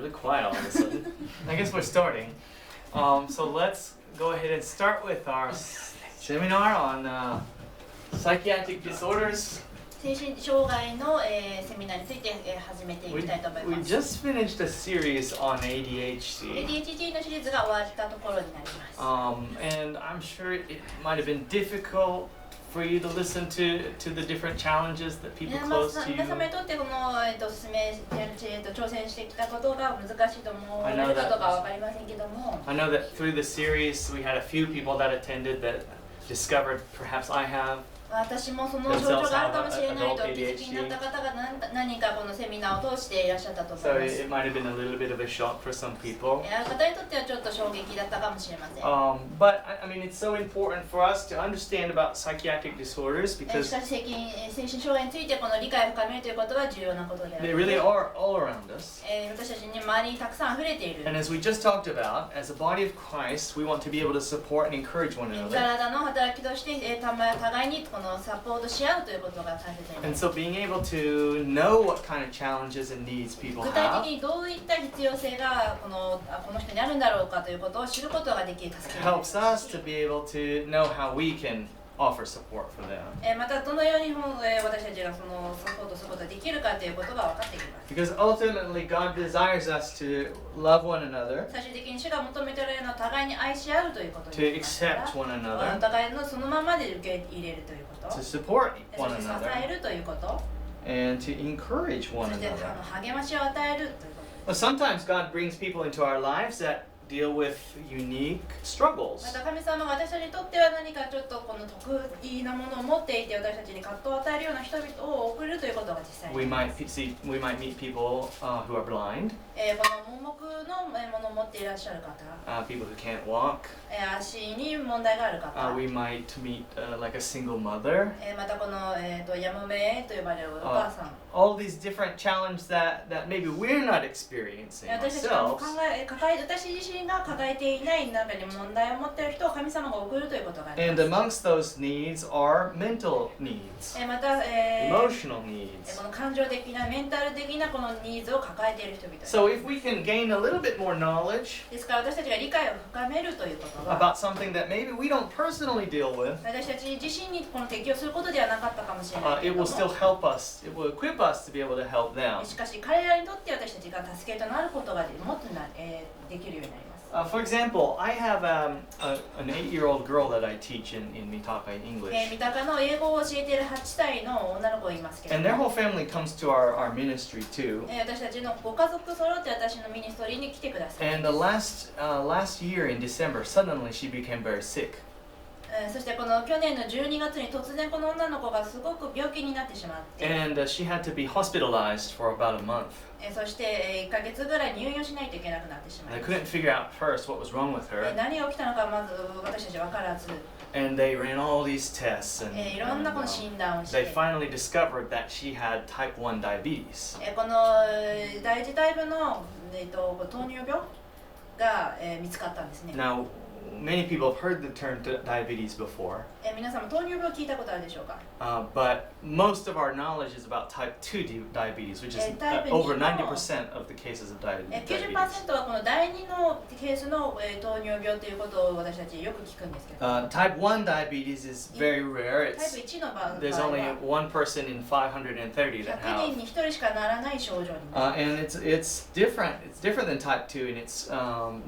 really quiet all of a sudden. I guess we're starting. So let's go ahead and start with our seminar on psychiatric disorders. 精神障害の、セミナーについて、始めていきたいと思い We ます。 just finished a series on ADHD. ADHD のシリーズが終わったところになります。And I'm sure it might have been difficult for you to listen to the different challenges that people close to you. 皆様にとってこの、挑戦してきたことが難しいと思われるかどうかは分かりませんけども。I know that through the series we had a few people that attended that discovered perhaps I have. 私もその症状があるかもしれないと気づきになった方が何かこのセミナーを通していらっしゃったと思います。So it might have been a little bit of a shock for some people. 方にとってはちょっと衝撃だったかもしれません。But I mean, it's so important for us to understand about psychiatric disorders し because かし精神障害についてこの理解を深めるということは重要なことであ they る。 really are all around us. 私たちに周りにたくさん溢れている。 And as we just talked about, as a body of Christ, we want to be able to support and encourage one another. 体の働きとして互いにこのサポートし合うということが大切になり And ます。 so being able to know what kind of challenges and needs people 具体 have 的にどういった必要性がこの人にあるんだろうかということを知ることができる助けになります helps us to be able to know how we can offer support for them. またどのように私たちがそのサポートすることができるかということが分かってきます。 Because ultimately, God desires us to love one another, 最終的に主が求めておられるのは互いに愛し合うということに to なりますから accept one お another, 互いのそのままで受け入れるということ to support そ one して支 another, えるということ and to encourage そ one して another. 励ましを与えるということ Well, sometimes God brings people into our lives that deal with unique struggles. また神様が私たちにとっては何かちょっとこの特異なものを持っていて私たちに葛藤を与えるような人々を送るということが実際に We might meet people who are blind, この盲目のものを持っていらっしゃる方 people who can't walk. 足に問題がある方 We might meet like a single mother. またこの、やもめと呼ばれるお母さん All these different challenges that maybe we're not experiencing 私たちが ourselves. 私自身が抱えていない中に問題を持っている人を神様が送るということがあり And ます amongst those needs are mental needs, また、emotional needs. この感情的なメンタル的なこのニーズを抱えている人々 So if we can gain a little bit more knowledge ですから私たちが理解を深めるということは about something that maybe we don't personally deal with, 私たち自身にこの適用することではなかったかもしれないけ it れ will ど still も help us. It will equip us to be able to help them. しかし彼らにとって私たちが助けとなることがもっとできるようになります For example, I have an 8-year-old girl that I teach in Mitaka in English. 三鷹の英語を教えている8歳の女の子がいますけれ And ど their も whole family comes to our ministry too. 私たちのご家族揃って私のミニストリーに来てください And the last year in December, suddenly she became very sick. そしてこの去年の12月に突然この女の子がすごく病気になってしまって And she had to be hospitalized for about a month. そして1ヶ月ぐらい入院をしないといけなくなってしまい They まし couldn't figure out first what was wrong with た her. 何が起きたのかまず私たち分からず And they ran all these tests. いろんなこの診断をし They て finally discovered that she had type 1 diabetes. この第一タイプの糖尿病が見つかったんですね Now, many people have heard the term diabetes before, 皆さんも糖尿病を聞いたことあるでしょうか but most of our knowledge is about type 2 diabetes, which is over 90% of the cases of diabetes. 90% はこの第2のケースの糖尿病ということを私たちよく聞くんですけど Type 1 diabetes is very rare. タイプ1の場合 There's only は one person in 530 that 100 have. 人に1人しかならない症状になる And it's different. It's different than type 2 in its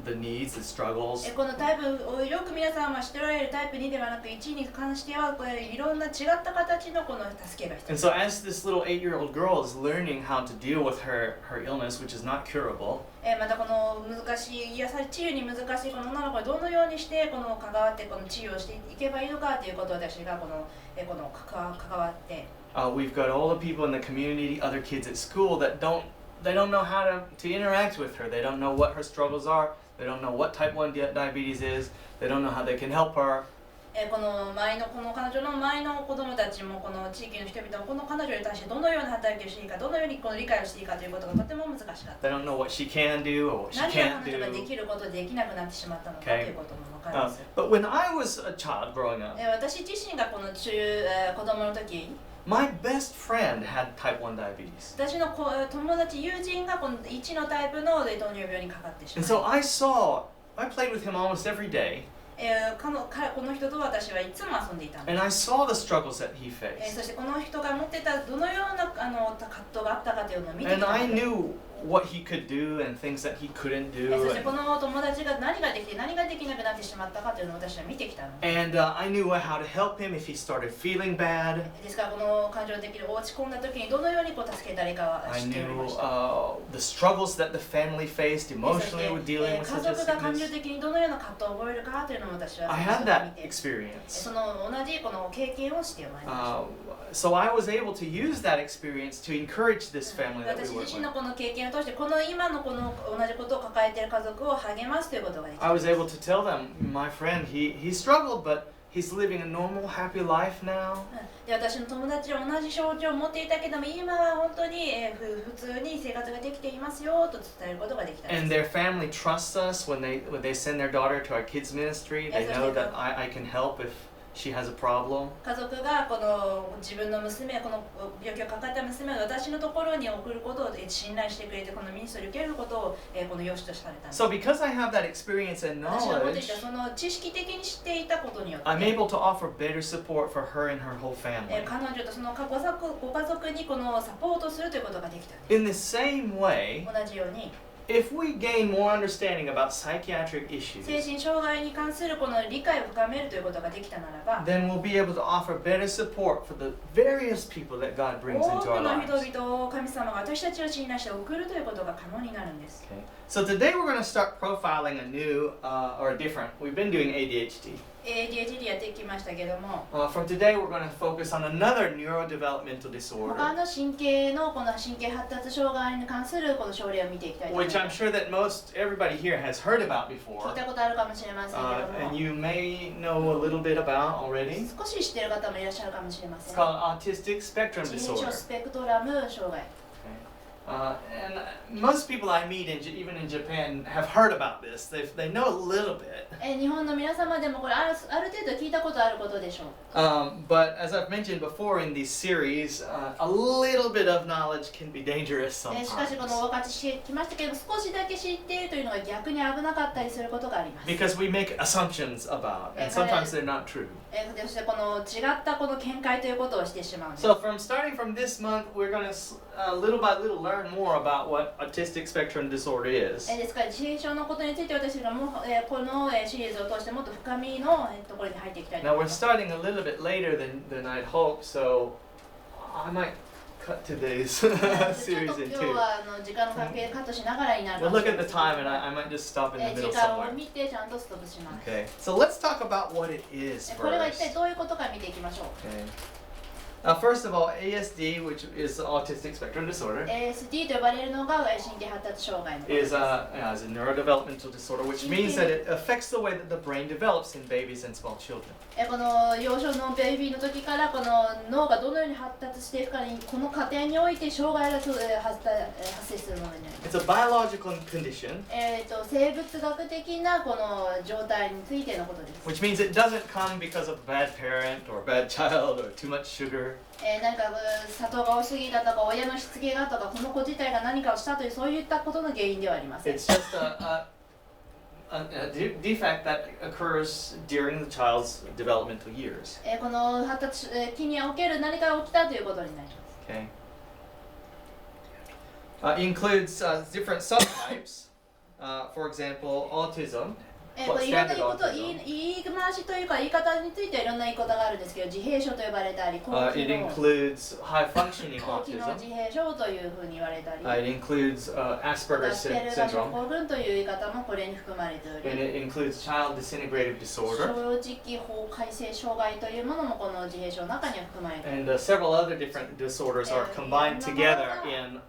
the needs, the struggles. このタイプをよく皆さんは知っておられるタイプ2ではなく1に関してはこれいろんな違った形のこの助けが必 And 要 so as this little 8-year-old girl is learning how to deal with her illness, which is not curable, またこの難しい治癒に難しいこの女の子がどのようにしてこの関わってこの治癒をしていけばいいのかということを私がこの関わって we've got all the people in the community, other kids at school that don't know how to interact with her. They don't know what her struggles are. They don't know what type 1 diabetes is. They don't know how they can help her. この前のこの彼女の前の子供たちもこの地域の人々もこの彼女に対してどのような働きをしていいか、どのようにこの理解をしていいかということがとても難しかった。They don't know what she can do or what she 何 can't が彼女がで do. きることできなくなってしまったのかということも分かります。But when I was a child growing up, 私自身がこの子供の時、my best friend had type 1 diabetes. 私の友達、友人がこの1のタイプの糖尿病にかかってしま And い so I played with him almost every day. この人と私はいつも遊んでいたんです。And I saw the struggles that he そ faced. してこの人が持ってたどのような葛藤があったかというのを見てき And た I ので、 knew what he could do and things that he couldn't そ do. してこの友達が何ができて何ができなくなってしまったかというのを私は見てきたので、 And I knew how to help him if he started feeling bad. ですからこの感情的に落ち込んだ時にどのように助けたらいいかは I 知っており knew ました。 the struggles that the family faced そ emotionally with して dealing 家 with such a 族が感情 sickness. 的にどのような葛藤を覚えるかというのも私は I その had 人を that 見て experience. その同じこの経験をしてまいりました。 So I was able to use that experience to encourage this family that we 私 work 自身 with. のこの経験を通してこの今のこの同じことを抱えている家族を励ますということができ I ま was す。 able to tell them, my friend, he struggled, but he's living a normal, happy life now. で私の友達は同じ症状を持っていたけども今は本当に普通に生活ができていますよと伝えることができたん And です。 their family trusts us when they send their daughter to our kids ministry. They know that I can help if she has a problem. 家族がこの自分の娘、この病気を抱えた娘を私のところに送ることを信頼してくれて、このミニストリーを受けることをこの良しとされたんです。 So because I have that experience and 私が持ってい knowledge, たその知識的に知っていたことによって、 I'm able to offer better support for her and her whole 彼 family. 女とそのご家族にこのサポートするということができたんで In the same way, す。同じように if we gain more understanding about psychiatric 精 issues, 神障害に関するこの理解を深めるということができたならば、 then we'll be able to offer better support for the various people that God 多 brings く into our の lives. 人々を神様が私たちを信頼して送るということが可能になるんです。 Okay. So today we're going to start profiling a new or a different. We've been doing ADHD. ADHD やってきましたけども、 From today we're going to focus on another neurodevelopmental 他 disorder, の神経のこの神経発達障害に関するこの症例を見ていきたいと思い which ま I'm す。 sure that everybody here has heard about 聞 before, いたことあるかもしれませんけど and も、 you may know a little bit about already. 少し知っている方もいらっしゃるかもしれま It's せん。 called autistic spectrum 自閉症 disorder. スペクトラム障害。 And most people I meet, even in Japan, have heard about this. They know a little bit. 日本の皆様でもこれある程度聞いたことあることでしょう。 But as I've mentioned before in these series, a little bit of knowledge can be dangerous しかしこ sometimes. のお分かちしてきましたけど、少しだけ知っているというのが逆に危なかったりすることがあります。 Because we make assumptions about, and sometimes they're not true. そしてこの違ったこの見解ということをしてしまうんです。 So starting from this month, we're going to little by little learn more about what autistic spectrum disorder is. ですから自閉症のことについて私がもこのシリーズを通してもっと深みのところに入っていきたいと Now 思い we're ます。 starting a little bit later than I'd hoped, so I might cut today's ちょっと series 今 in 日 two. は時間の関係でカットしながらになる We'll かもし look れ at ま the せん time, and I might just stop in the 時 middle 間を somewhere. 見てちゃんとストップします。 Okay, so let's talk about what it is これが一 first. 体どういうことか見ていきましょう。 Okay. First of all, ASD, which is autistic spectrum disorder, ASD と呼ばれるのが神経発達障害のことで is す。a neurodevelopmental disorder, which means that it affects the way that the brain develops in babies and small children. この幼少のベイビーの時からこの脳がどのように発達していくかにこの過程において障害が発生するものになります。 It's a biological condition, 生物学的なこの状態についてのことです。 which means it doesn't come because of a bad parent or a bad child or too much sugar. なんか砂糖が多すぎたとか親のしつけがとかこの子自体が何かをしたというそういったことの原因ではありません。 It's just a defect that occurs during the child's developmental years. この発達期における何かが起きたということになります。 Okay. Includes different subtypes. For example, autism. これいろんな言い回しというか言い方についてはいろんな言い方があるんですけど、自閉症と呼ばれたり、高機 It 能 includes high functioning 高機能 autism. 自閉症というふうに言われたり、 It includes ア Asperger's スペルガー症 syndrome. 候群という言い方もこれに含まれてお And り、 it includes child disintegrative disorder. 正直崩壊性障害というものもこの自閉症の中には含まれている。 And several other different disorders are combined together in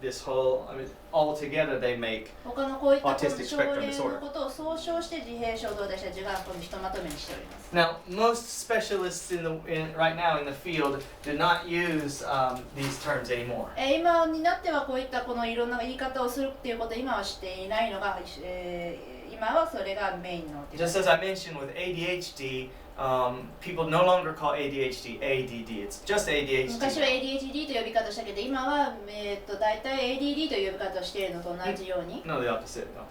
this whole, I mean, all together they make 他のこういったこの autistic 症 spectrum 例 disorder. のことを総称して自閉症と私たちがこのひとまとめにしております。 Now, most specialists right now in the field do not use these terms anymore. 今になってはこういったこのいろんな言い方をするっていうことを今はしていないのが、今はそれがメインの。 Just as I mentioned with ADHD, people no longer call ADHD ADD. It's just 昔は ADHD. ADHD と呼び方をしたけど、今は大体 ADD という呼び方をしているのと同じように、 No, the opposite. No.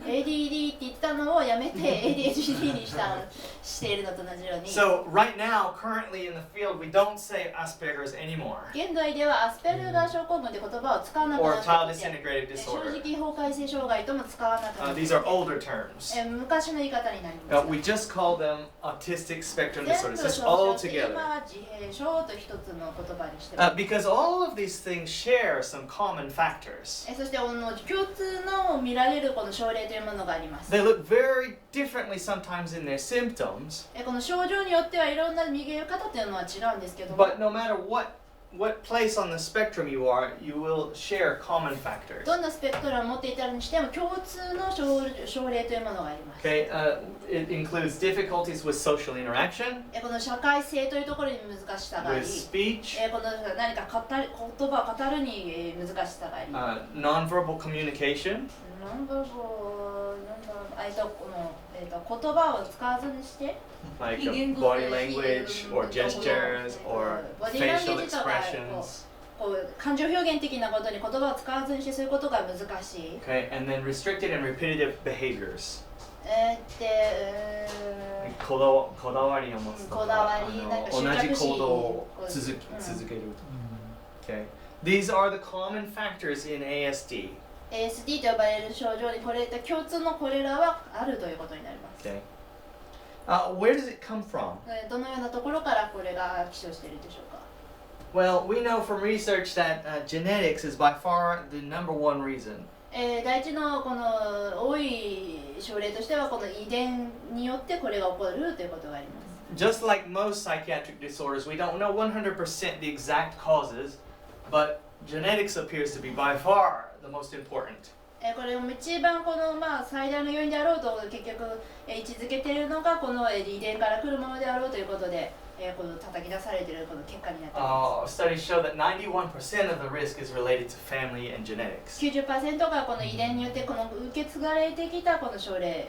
ADD って言ったのをやめて ADHD にしているのと同じように。 So right now, currently in the field, we don't say Asperger's anymore 現代ではアスペルガー症候群という言葉を使わなく or な child ってきて、 disintegrated 正 disorder. 直崩壊性障害とも使わなくなってき These て、 are older terms. 昔の言い方になります。 We just call them autistic spectrum 全 disorders. 部 Just 総 all 称して together. 今は自閉症と一つの言葉にしてます。 Because all of these things share some common factors. そして共通の見られるこの症例というものがあります。 They look very differently sometimes in their symptoms, この症状によってはいろんな見え方というのは違うんですけども、 but no matter what place on the spectrum you are, you will share common factors. どんなスペクトラムを持っていたにしても共通の症例というものがあります。 Okay, it includes difficulties with social interaction, この社会性というところに難しさがあり、 with speech, この何か言葉を語るに難しさがあり、 nonverbal communication, この言葉を使わずにして、 like body language or gestures or ボディーランゲ facial ージとか expressions. こう感情表現的なことに言葉を使わずにしてそういうことが難しい。 Okay, and then restricted and repetitive behaviors. こだわりを持つとか、こだわり、なんか執着心、同じ行動を続ける。Okay. These are the common factors in ASD. ASD と呼ばれる症状にこれ共通のこれらはあるということになります。 Okay. Where does it come from? どのようなところからこれが起症しているでしょうか。 Well, we know from research that genetics is by far the number one reason. 第一のこの多い症例としてはこの遺伝によってこれが起こるということがあります。 Just like most psychiatric disorders, we don't know 100% the exact causes, but genetics appears to be by far the most important. これも一番この最大の要因であろうと結局位置づけているのがこの遺伝から来るものであろうということで、この叩き出されているこの結果になっています。 Studies show that 91% of the risk is related to family and genetics. 90% がこの遺伝によってこの受け継がれてきたこの症例。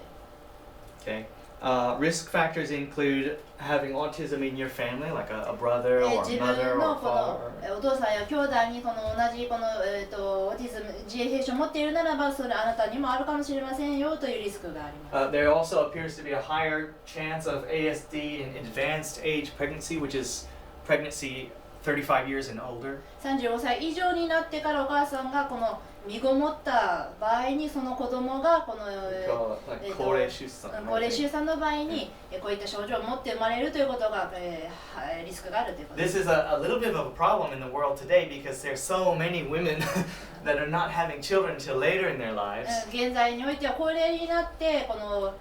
Okay. Risk factors include having autism in your family, like a brother or a 自 mother 分 or の a この father. お父さんや兄弟にこの同じこのオーティズム自閉症を持っているならばそれあなたにもあるかもしれませんよというリスクがあります。 There also appears to be a higher chance of ASD in advanced age pregnancy, which is pregnancy 35 years and older. 35歳以上になってからお母さんがこの身ごもった場合にその子供がこの高齢出産の場合にこういった症状を持って生まれるということがリスクがあるということです。 This is a little bit of a problem in the world today because there's so many women that are not having children until later in their lives. 現在においては高齢になってこの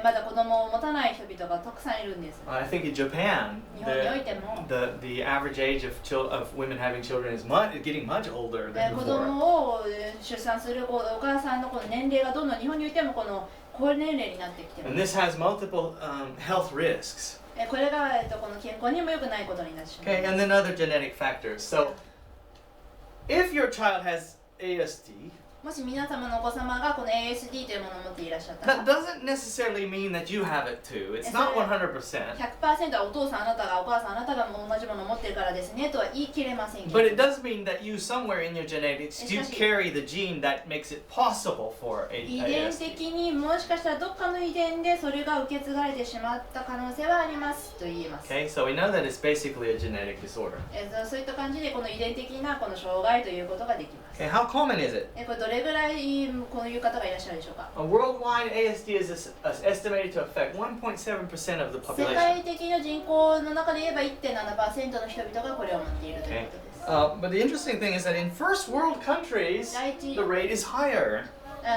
まだ子供を持たない人々がたくさんいるんです。 I think in Japan, 日本においても the average age of women having children is getting much older than 子 before. 供を出産するお母さんのこの年齢がどんどん日本においてもこの高年齢になってきてい And ま this す。 has multiple health risks. これがこの健康にも良くないことになってしまい Okay, ます。 and then other genetic factors. So, if your child has ASD, もし皆様のお子様がこの ASD というものを持っていらっしゃった that ら doesn't necessarily mean that you have it too. It's not 100%. 100% はお父さんあなたがお母さんあなたが同じものを持っているからですねとは言い切れませんけど But it does mean that you somewhere in your genetics, you carry the gene that makes it possible for 遺伝 ASD. 的にもしかしたらどっかの遺伝でそれが受け継がれてしまった可能性はありますと言えます。 Okay, so we know that it's basically a genetic disorder. そういった感じでこの遺伝的なこの障害ということができます。 Okay, how common is it? これどれぐらいこういう方がいらっしゃるでしょうか。 Worldwide, ASD is estimated to affect 1.7% of the 世 population. 界的な人口の中で言えば 1.7% の人々がこれを持っているということです。 But the interesting thing is that in first world countries, the rate is higher.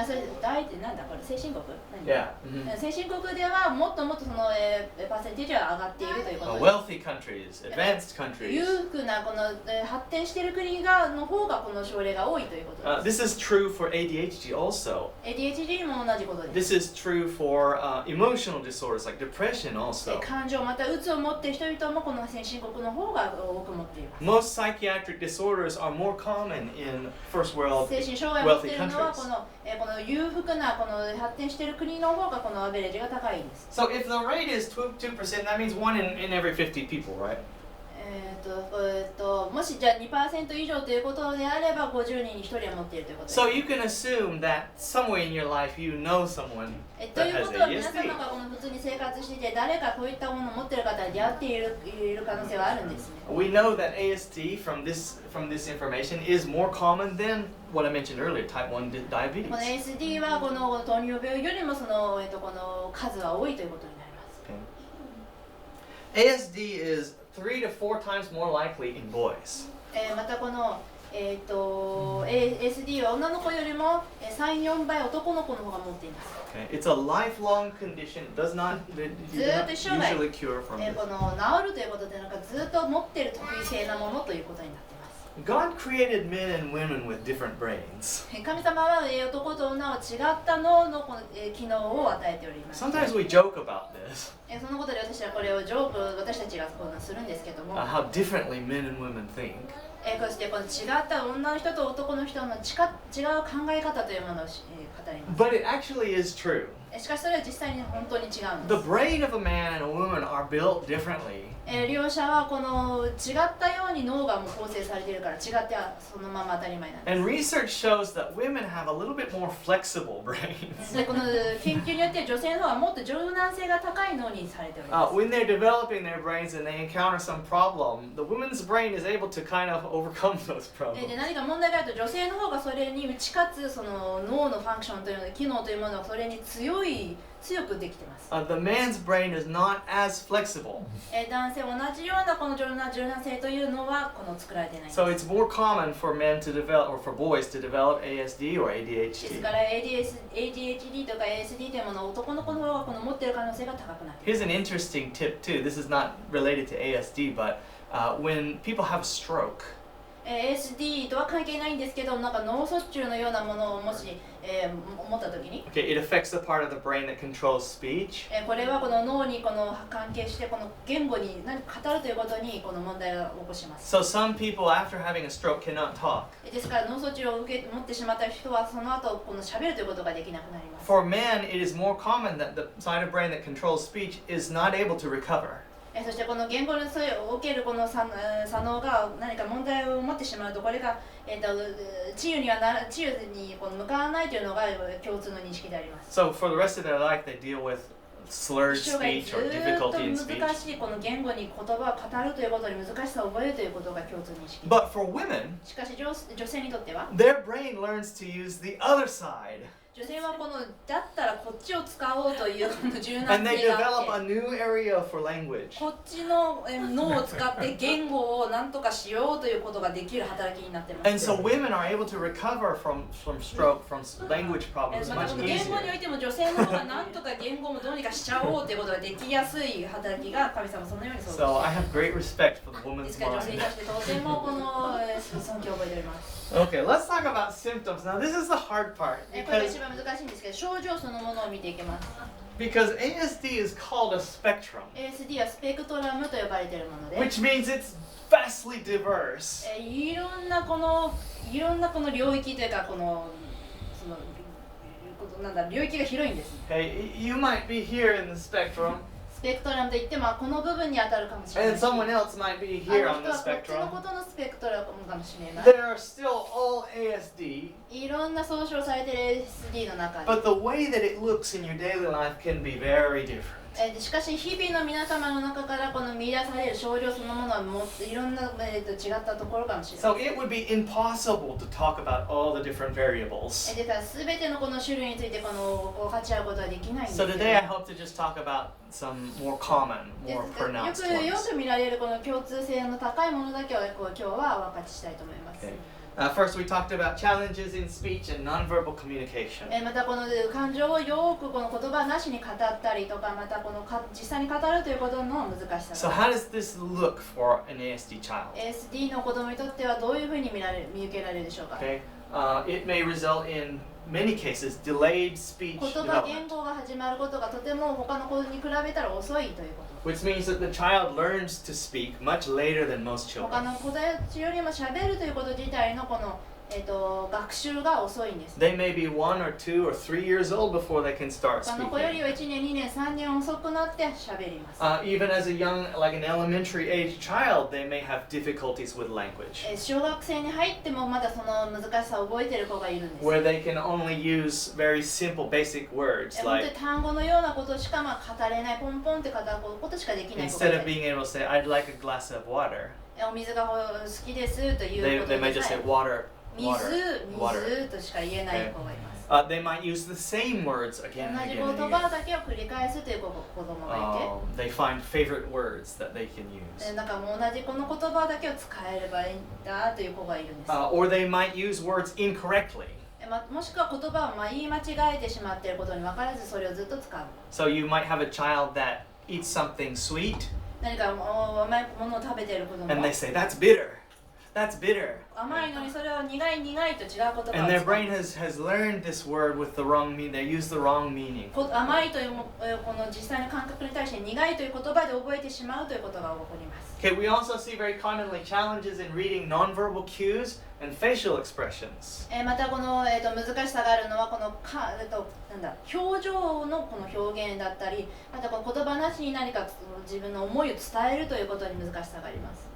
それ大ってなんだこれ先進国？Yeah. 先進国ではもっともっとその、パーセンテージは上がっているということです。Wealthy countries, advanced countries. 裕福なこの、発展している国の方がこの症例が多いということです。This is true for ADHD also. ADHD も同じことです。This is true for emotional disorders like depression also. 感情またうつを持っている人々もこの先進国の方が多く持っています。Most psychiatric disorders are more common in first world 精神障害を持ってい wealthy るのは countries. この裕福なこの発展している国の方がこのアベレージが高いんです。So if the rate is 2%, that means 1 in every 50 people, right? もしじゃあ 2% 以上ということであれば50人に1人は持っているということです。So you can assume that somewhere in your life you know someone と that いう has ことは皆様 ADHD. がこの普通に生活していて誰かこういったものを持っている方に出会っている可能性はあるんですね。We know that ASD from this information is more common than what I mentioned earlier, type 1 diabetes. この ASD はこの糖尿病よりもその、この数は多いということになります。ASD is 3 to 4 times more likely in boys. またこの、ASD は女の子よりも3、4倍男の子の方が持っています。Okay? It's a lifelong condition. It does not usually cure from this. この治るということでなんかずっと持っている特異性なものということになっています。God created men and women with different brains. 神様は男と女を違った脳のこの機能を与えております。Sometimes we joke about this. そのことで私はこれを私たちがこうするんですけども、How differently men and women think. こうしてこの違った女の人と男の人の違う考え方というものを語ります。But it actually is true. しかしそれは実際に本当に違うんです。The brain of a man and a woman are built differently. 両者はこの違ったように脳がもう構成されているから違ってそのまま当たり前なんです。And research shows that women have a little bit more flexible brains. でこの研究によって女性の方はもっと柔軟性が高い脳にされております。When they're developing their brains and they encounter some problem, the woman's brain is able to kind of overcome those で problems. 何か問題があると女性の方がそれに打ち勝つその脳のファンクションというの機能というものがそれに強くできています。The man's brain is not as flexible. 男性同じようなこの柔軟性というのはこの作られていないんです。So it's more common for men to develop, or for boys to develop ASD or です ADHD. から ADHD とか ASD というものを男の子の方がこの持っている可能性が高くなっています。 Here's an interesting tip too. This is not related to ASD, but when people have a stroke, ASD とは関係ないんですけど、なんか脳卒中のようなものをもし、持ったときに、okay, it affects the part of the brain that controls speech. これはこの脳にこの関係してこの言語に何か語るということにこの問題を起こします。 So some people after having a stroke cannot talk. ですから脳卒中を持ってしまった人はその後この喋るということができなくなります。 For men, it is more common that the side of brain that controls speech is not able to recover. そしてこの言語におけるこの左脳が何か問題を持ってしまうとこれが、治癒にこの向かわないというのが共通の認識であります。 So for the rest of their life, they deal with slurred 一生涯 speech ず or っ difficulty in と speech. 難しいこの言語に言葉を語るということに難しさを覚えるということが共通認識。 But for women, しかし女性にとっては their brain learns to use the other side. 女性はこのだったらこっちを使おうというこの柔軟 And they 性が develop あ a って new area for language. こっちの脳を使って言語を何とかしようということができる働きになっていま And す。 so women are able to recover from stroke, from language ま problems た much この言語にお easier. いても女性の方が何とか言語もどうにかしちゃおうということができやすい働きが神様そのようにそうです。 So I have great respect for the で woman's すから女性に mind. 対してとてもこの尊敬を覚えております。 Okay, let's talk about symptoms. Now this is the hard part これが because 一番難しいんですけど症状そのものを見ていきます。 ASD is called a spectrum, ASD はスペクトラムと呼ばれているもので、 which means it's vastly diverse. いろんなこの領域というかこのそのなんだ領域が広いんです。 Okay, you might be here in the spectrum, スペクトラムといってもこの部分に当たるかもしれない and し、 someone else might be あ here の on 人 the はこっちの spectrum. ことのスペクトラムかもしれない。 There are still all ASD, いろんな総称されている ASD の中に。 but the way that it looks in your daily life can be very different. しかし日々の皆様の中からこの見出される症状そのものはもっといろんな、違ったところかもしれない。 So it would be impossible to talk about all the different variables. ですから全てのこの種類について分かち合うことはできないんですけ So ど。 today I hope to just talk about some more common, で more よ pronounced く ones. 見られるこの共通性の高いものだけを今日はお分かちしたいと思います。 Okay. First, we talked about challenges in speech and nonverbal communication. またこの感情をよくこの言葉なしに語ったりとか、またこの実際に語るということの難しさ So, how does this look for an ASD child? ASD の子供にとってはどういうふうに見受けられるでしょうか。 Okay, it may result in many cases delayed speech 言葉、言 development, 語が始まることがとても他の子に比べたら遅いということ。 which means that the child learns to speak much later than most 他 children. の子たちよりも喋るということ自体のこの学習が遅いんです。 They may be 1 or 2 or 3 years old before they can start 他の子より speaking. は1年、2年、3年遅くなって喋ります。 Even as a young, like an elementary age child, they may have difficulties with language, 小学生に入ってもまだその難しさを覚えている子がいるんです。 where they can only use very simple, basic words 本当に like 単語のようなことしか語れない、ポンポンって語ることしかできない子が instead い of る。 being able to say, "I'd like a glass of water," お水が好きですということ they may で just さ say え water, 水、 water. 水としか言えない子がいます。 They might use the same words 同 again and じ again 言 and 葉 again. だけを繰り返すという子供がいて、 They find favorite words that they can use. なんかもう同じこの言葉だけを使えればいいんだという子がいるんです。 Or they might use words incorrectly. もしくは言葉を言い間違えてしまっていることに分からずそれをずっと使う。 So you might have a child that eats something sweet 何か甘いものを食べている子供 and が they say, "That's bitter. That's bitter." 甘いのにそれを苦い苦いと違う言葉を使 And their う。 brain has learned this word with the wrong meaning. They use the wrong meaning. 甘いというこの実際の感覚に対して苦いという言葉で覚えてしまうということが起こります。 Okay, we also see very commonly challenges in reading nonverbal cues and facial expressions. またこの、難しさがあるのはこの表情のこの表現だったり、またこの言葉なしに何か自分の思いを伝えるということに難しさがあります。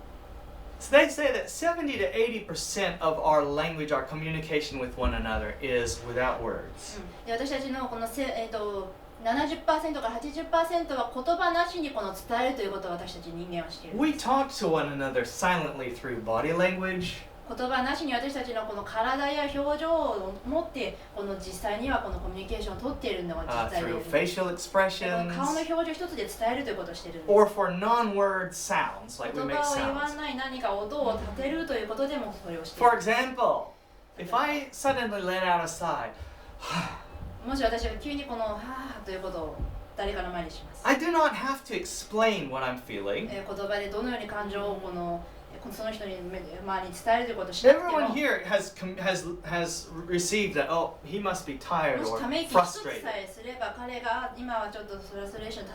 So they say that 70 to 80% of our language, our communication with one another, is without words. で私たちのこの70% から 80% は言葉なしにこの伝えるということを私たち人間はしている。 We talk to one another silently through body language, 言葉なしに私たちのこの体や表情を持ってこの実際にはこのコミュニケーションを取っているのが実際で through こ facial の expressions, 顔の表情一つで伝えるということをしているんです。 or for non-word sounds, like we 言 make 葉を言わ sounds. ない何か音を立てるということでもそれをしてい For る。 example, if I suddenly let out a sigh, もし私が急にこのはぁということを誰かの前にします。 I do not have to explain what I'm feeling. 言葉でどのように感情をその人に周りに伝えるということをしなくても、 Everyone here has received that. Oh, he must be tired もし or ため息一つ frustrated. さえすれば彼が今はちょっとフラストレーションを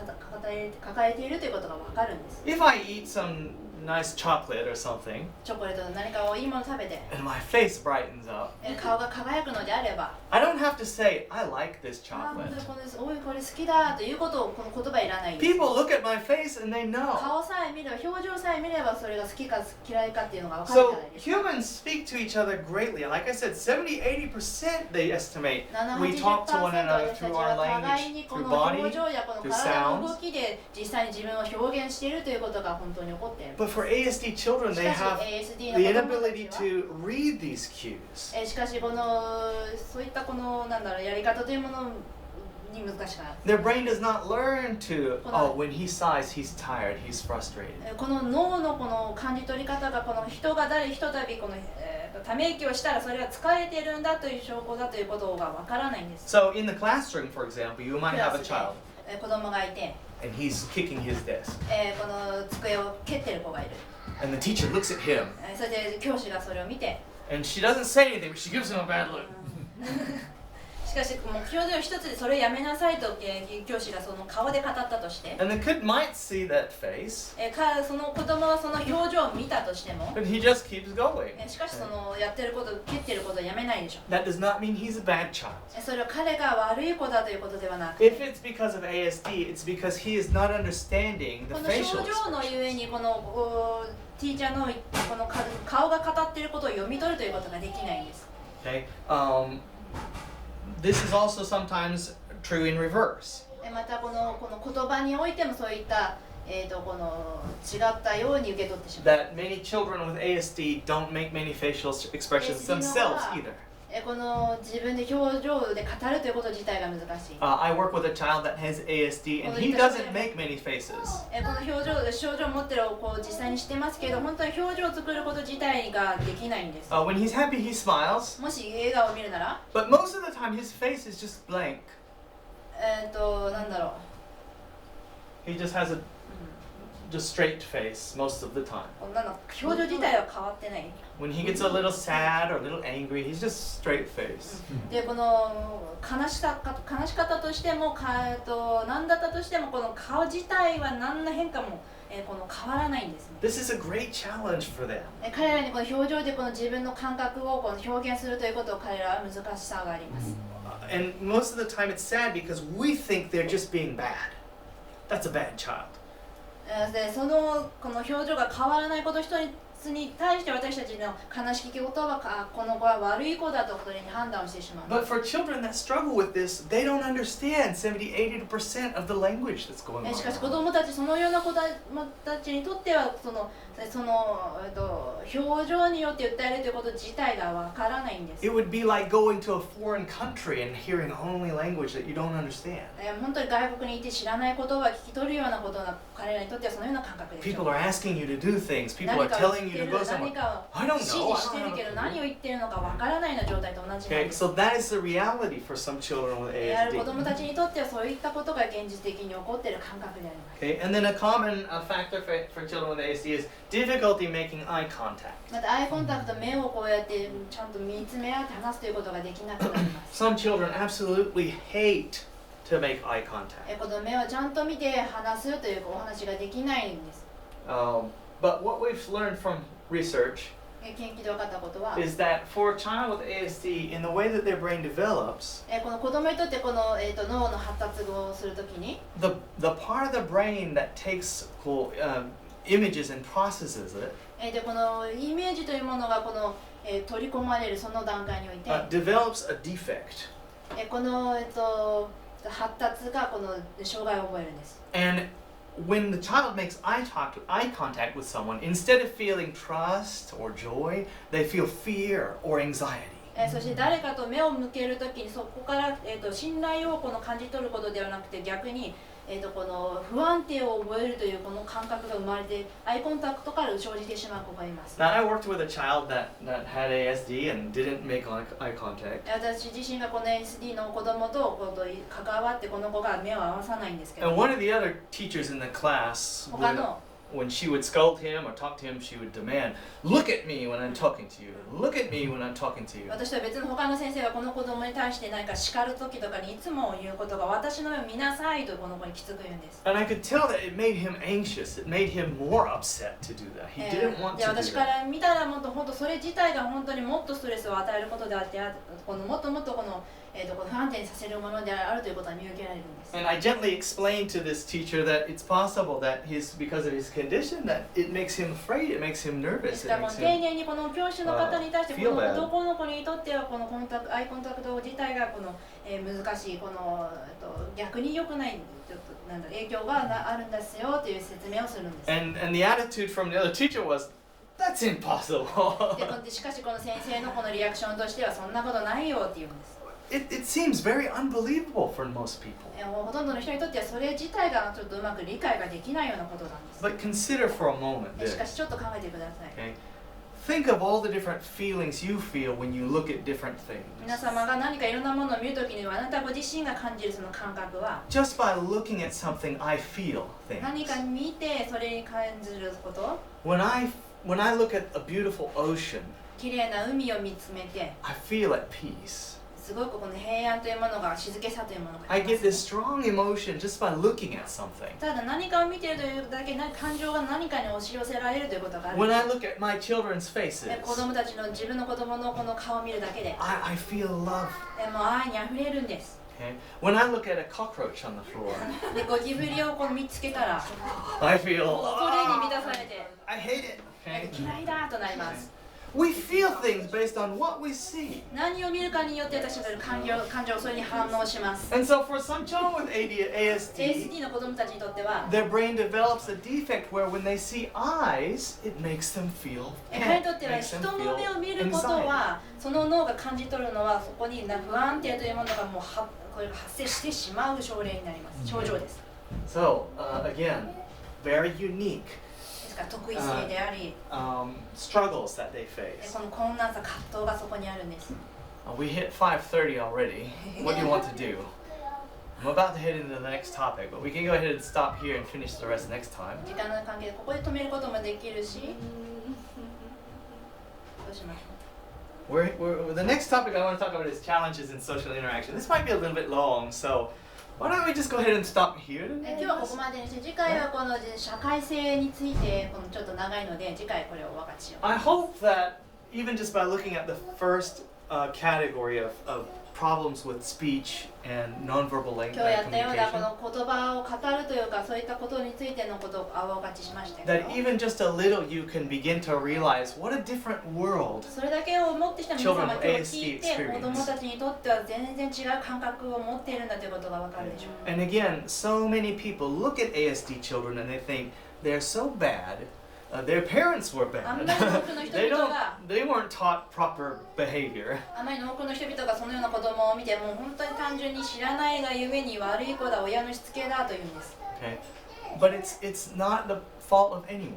抱えているということが分かるんです。 If I eat some nice chocolate or something チョコレートの何かをいいものを食べて and my face brightens up, 顔が輝くのであれば、 I don't have to say I like this 本当 chocolate. においこれ好きだということをこの言葉いらないです。 People look at my face and they know. 顔さえ見れば表情さえ見ればそれが好きか嫌いかっていうのが分かるじゃ So ないですか。 humans speak to each other greatly. Like I said, 70-80% they estimate we talk to one another 私たち through は our 互い language, にこ through の body, 表情やこの through 体の動 sounds. きで実際に自分を表現しているということが本当に起こっている。 But for ASD children, し they かし have ASD the の子供た inability ちは to read these cues. しかしこのそういったこのやり方というものに難しくなる。 Their brain does not learn to, oh, when he sighs, he's tired, he's frustrated. この脳のこの感じ取り方がこの人がひとたびこの、ため息をしたらそれは疲れているんだという証拠だということがわからないんです。 So in the classroom, for example, you might have a クラスで child 子供がいて、 and he's kicking his desk. この机を蹴ってる子がいる。 And the teacher looks at him それで教師がそれを見て、 and she doesn't say anything, but she gives him a bad look. しかし目標で一つでそれをやめなさいと教師がその顔で語ったとして、 And the kid might see that face, その子供はその表情を見たとしても、 but he just keeps going. しかしそのやってること蹴ってることをやめないでしょ。 That does not mean he's a bad child. それは彼が悪い子だということではなく If て、 it's because of ASD, it's because he is not understanding the この facial 症状の expression. ゆえにこのティーチャーのこの顔が語っていることを読み取るということができないんです。 Okay. This is also sometimes true in reverse. またこの言葉においてもそういったこの違ったように受け取ってしまう。 That many children with ASD don't make many facial expressions themselves either. この自分で表情で語るということ自体が難しい。I work with a child that has ASD and he doesn't make many faces. この症状を持ってる子を実際にしてますけど、本当に表情を作ること自体ができないんです。When he's happy, he smiles. もし笑顔を見るなら。But most of the time, his face is just blank. なんだろう。He just has a just straight face most of the time. 表情自体は変わってない。When he gets a little sad or a little angry, he's just straight face. で、この悲しかったとしても、何だったとしても、この顔自体は何の変化もこの変わらないんですね。This is a great challenge for them. 彼らにこの表情でこの自分の感覚をこの表現するということを彼らは難しさがあります。And most of the time it's sad because we think they're just being bad. That's a bad child. でこの表情が変わらないこと一つに対して私たちの悲しきことはこの子は悪い子だと判断をしてしまう。But for children that struggle with this, they don't understand 70-80% of the language that's going on. しかし子供たちそのような子供たちにとってはその表情によって訴えるということ自体がわからないんです。It would be like going to a foreign country and hearing only language that you don't understand. 本当に外国にいて知らない言葉を聞き取るようなことが彼らにとってはそのような感覚でしょう。People are asking you to do things. People are telling you to go somewhere. 何かを指示してるけど何を言ってるのかわからないような状態と同じなんです。Okay, so that is the reality for some children with ASD. 子供たちにとってはそういったことが現実的に起こっている感覚であります。Okay, and then a common factor for children with ASD is difficulty making eye contact. またアイコンタクト、目をこうやってちゃんと見つめ合って話すということができなくなります。Some children absolutely hate to make eye contact. この目をちゃんと見て話すというお話ができないんです。But what we've learned from research 研究で分かったことは is that for a child with ASD, in the way that their brain develops, この子供にとってこの、脳の発達をするときに the part of the brain that takes images and processes it でこのイメージというものがこの、取り込まれるその段階において、develops a defect. この、発達がこの障害を覚えるんです。And when the child makes eye contact with someone, instead of feeling trust or joy, they feel fear or anxiety. そして誰かと目を向けるときにそこから、信頼をこの感じ取ることではなくて逆に、この不安定を覚えるというこの感覚が生まれてアイコンタクトから生じてしまう子がいます。Now, I worked with a child that had ASD and didn't make eye contact. 私自身がこの ASD の子供と関わってこの子が目を合わさないんですけど、 And one of the other teachers in the class 他の when she would scold him or talk to him, she would demand, "Look at me when I'm talking to you. Look at me when I'm talking to you." 私とは別の他の先生がこの子供に対して何か叱る時とかにいつも言うことが私の目を見なさいとこの子にきつく言うんです。And I could tell that it made him anxious. It made him more upset to do that. He didn't want で to 私 do か that. ら見たら本当それ自体が本当にもっとストレスを与えることであってこのもっともっとこの不安定にさせるものであるということは見受けられるんです。And I gently explained to this teacher that it's possible that because of his condition that it makes him afraid, it makes him で nervous, す it から makes 丁 him 寧にこの教師の方に対してこ feel の bad. 男の子にとってはこのアイコンタクト自体がこの、難しいこの、逆に良くないちょっとなんだ影響があるんですよという説明をするんです。And the attitude from the other teacher was, "That's impossible." でしかしこの先生のこのリアクションとしてはそんなことないよって言うんです。It seems very unbelievable for most people. もうほとんどの人にとってはそれ自体がちょっとうまく理解ができないようなことなんです。 But consider for a moment しか this. しちょっと考えてください。 Okay? Think of all the different feelings you feel when you look at different things. 皆様が何かいろんなものを見るときにはあなたご自身が感じるその感覚は Just by looking at something, I feel 何 things. か見てそれに感じること When I look at a beautiful ocean, 綺麗な海を見つめて I feel at peace. すごくこの平安というものが静けさというものがあ I りま get す this strong emotion just by looking at something. ただ何かを見ているというだけ感情が何かに押し寄せられるということがある When I look at my children's faces, 子供たちの自分の子供のこの顔を見るだけで I feel love. もう愛にあふれるんです Okay? When I look at a cockroach on the floor, でゴキブリをこう見つけたら I feel 恐れに満たされて I hate it. Okay? 嫌いだとなります We feel things based on what we see. 何を見るかによって私たちの感情それに反応します。And so for some children with ASD, ASD の子供たちにとっては、 their brain develops a defect where when they see eyes, it makes them feel 彼 panic, にとっては makes 人 them の目を見る feel こと anxiety. は、その脳が感じ取るのはそこに不安定というものがもうこれが発生してしまう症例になります。症状です。So, again, very unique ですから特異性であり、 struggles that they face. この困難さ、葛藤がそこにあるんです。We hit 5:30 already. What do you want to do? I'm about to head into the next topic, but we can go ahead and stop here and finish the rest next time. 時間の関係でここで止めることもできるし、どうしましょう。The next topic I want to talk about is challenges in social interaction. This might be a little bit long, so why don't we just go ahead and stop here? 今日はここまでにして、次回はこの社会性についてちょっと長いので、次回これをお分かちしよう。 I hope that even just by looking at the first category of problems with speech and nonverbal 今日やったようなこ communication, の言葉を語るというか、そういったことについてのことをお分かちしましたけ that ど、 even just a little you can begin to realize what a different world それだけを思ってきた皆様、今 Children 日聞いて、 ASD 子供たちにとっては全然違う感覚を持っているんだということが分かるでしょう。 And again, so many people look at ASD children and they think they're so bad. Their parents were bad. They weren't taught proper behavior. あまりの多くの人々がそのような子供を見て、もう本当に単純に知らないがゆえに悪い子だ、親のしつけだというんです。 Okay, but it's not the fault of anyone.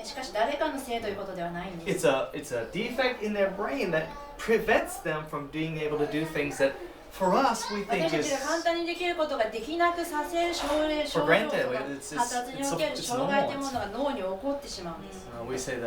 しかし誰かのせいということではないんです。 It's a defect in their brain that prevents them from being able to do things that, for us, we 私 think た is ちが簡単にできることができなくさせる症状と for か granted. 発達における障害というものが脳に起こってしまうんです。 We say the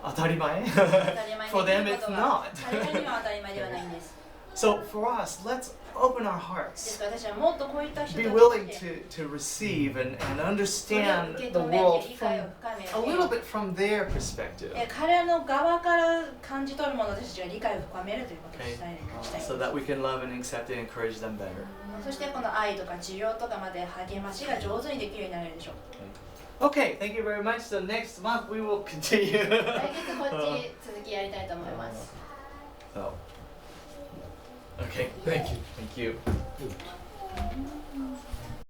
当たり前. 当たり前に For で them, きる it's こと not. が彼には当たり前ではないんです。 So for us, let's open our です hearts. から私はもっとこういった人 Be たち willing として to receive and understand 受け the 止めて world 理 from 解を深め a little て bit from their perspective. 彼の側から感じ取るものを私たちが理解を深めるということを Okay, したいです so that we can love and accept and encourage them better. そしてこの愛とか治療とかまで励ましが上手にできるようになるでしょう。 Okay, thank you very much. So next month we will continue. 来月こっち続きやりたいと思います。 So, okay, Thank you. thank you. Good.